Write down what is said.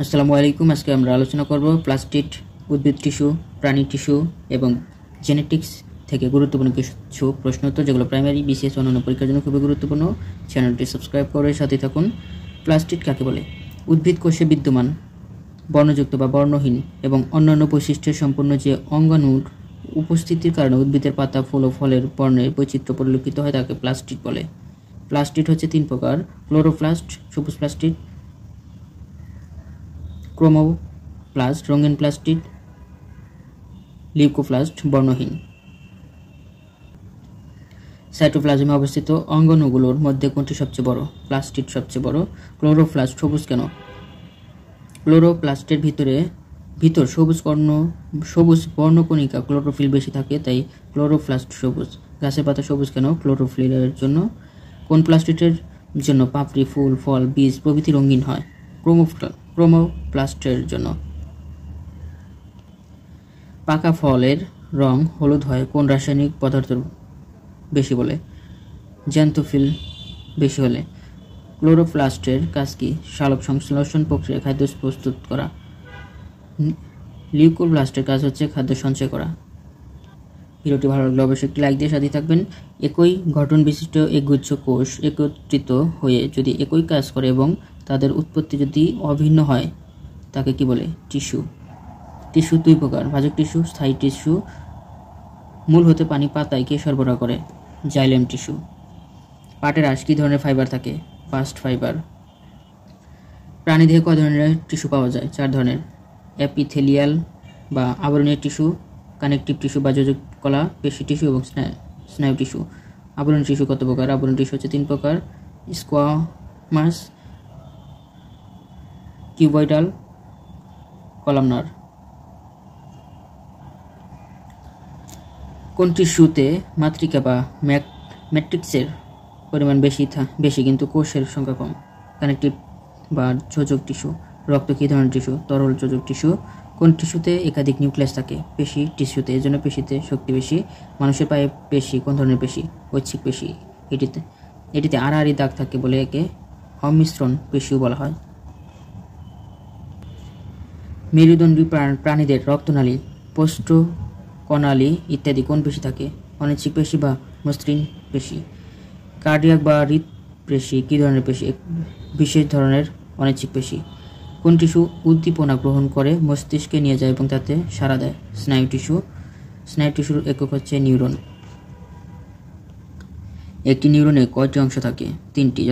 আসসালামু আলাইকুম। আজকে আমরা আলোচনা করব প্লাস্টিড, উদ্ভিদ টিস্যু, প্রাণী টিস্যু এবং জেনেটিক্স থেকে গুরুত্বপূর্ণ কিছু প্রশ্ন উত্তর, যেগুলো প্রাইমারি, বিসিএস অন্যান্য পরীক্ষার জন্য খুবই গুরুত্বপূর্ণ। চ্যানেলটি সাবস্ক্রাইব করে সাথে থাকুন। প্লাস্টিড কাকে বলে? উদ্ভিদ কোষে বিদ্যমান বর্ণযুক্ত বা বর্ণহীন এবং অন্যান্য বৈশিষ্ট্যের সম্পন্ন যে অঙ্গাণুর উপস্থিতির কারণে উদ্ভিদের পাতা, ফুল ও ফলের বর্ণের বৈচিত্র্য পরিলক্ষিত হয় তাকে প্লাস্টিড বলে। প্লাস্টিড হচ্ছে 3 প্রকার: ক্লোরোপ্লাস্ট সবুজ প্লাস্টিড, ক্রোমোপ্লাস্ট রঙিন প্লাস্টিড, লিউকোপ্লাস্ট বর্ণহীন। সাইটোপ্লাজমে অবস্থিত অঙ্গাণুগুলোর মধ্যে কোনটি সবচেয়ে বড়? প্লাস্টিড সবচেয়ে বড়। ক্লোরোপ্লাস্ট সবুজ কেন? ক্লোরোপ্লাস্টের ভিতর সবুজ বর্ণকণিকা ক্লোরোফিল বেশি থাকে, তাই ক্লোরোপ্লাস্ট সবুজ। গাছের পাতা সবুজ কেন? ক্লোরোফিলের জন্য। কোন প্লাস্টিডের জন্য পাপড়ি, ফুল, ফল, বীজ প্রভৃতি রঙিন হয়? ক্রোমোপ্লাস্টের জন্য। পাকা ফলের রং হলুদ হয় কোন রাসায়নিক পদার্থ বেশি বলে? জ্যান্থোফিল বেশি হলে। ক্লোরোপ্লাস্টের কাজ কি? সালোক সংশ্লেষণ প্রক্রিয়া খাদ্য প্রস্তুত করা। লিউকোপ্লাস্টের কাজ হচ্ছে খাদ্য সঞ্চয় করা। ভিডিওটি ভালো লাগলে অবশ্যই একটি লাইক দিয়ে সাথে থাকবেন। একই গঠন বিশিষ্ট একগুচ্ছ কোষ একত্রিত হয়ে যদি একই কাজ করে এবং তাদের উৎপত্তি যদি অভিন্ন হয় তাকে কি বলে? টিস্যু। টিস্যু 2 প্রকার: ভাজক টিস্যু, স্থায়ী টিস্যু। মূল হতে পানি পাতায় কে সরবরাহ করে? Xylem tissue. পাটের আঁশ কী ধরনের ফাইবার থাকে? Bast fibre. প্রাণীদেহে কয় ধরনের টিস্যু পাওয়া যায়? 4 ধরনের: এপিথেলিয়াল বা আবরণীয় টিস্যু, কানেকটিভ টিস্যু বা যোজক কলা, পেশি টিস্যু এবং স্নায়ু টিস্যু। আবরণীয় টিস্যু কত প্রকার? আবরণীয় টিস্যু হচ্ছে 3 প্রকার: স্কোয়ামাস, কিউবয়েডাল, কলামনার। কোন টিস্যুতে মাতৃকা বা ম্যাট্রিক্সের পরিমাণ বেশি কিন্তু কোষের সংখ্যা কম? কানেকটিভ বা যোজক টিস্যু। রক্ত কী ধরনের টিস্যু? তরল যোজক টিস্যু। কোন টিস্যুতে একাধিক নিউক্লিয়াস থাকে? পেশি টিস্যুতে, এজন্য পেশিতে শক্তি বেশি। মানুষের পায়ে পেশি কোন ধরনের পেশি? ঐচ্ছিক পেশি। এটিতে আড়াআড়ি দাগ থাকে বলে একে অমিশ্রণ পেশিও বলা হয়। মেরুদণ্ডী প্রাণীদের রক্তনালী, পোস্টকনালী ইত্যাদি কোন পেশি থাকে? অনিচ্ছিক পেশি বা মসৃণ পেশি। কার্ডিয়াক বা হৃৎপেশি কী ধরনের পেশি? বিশেষ ধরনের অনিচ্ছিক পেশি। কোন টিস্যু উদ্দীপনা গ্রহণ করে মস্তিষ্কে নিয়ে যায় এবং তাতে সাড়া দেয়? স্নায়ু টিস্যু। স্নায়ু টিস্যুর একক হচ্ছে নিউরন। একটি নিউরনে কয়টি অংশ থাকে? 3টি।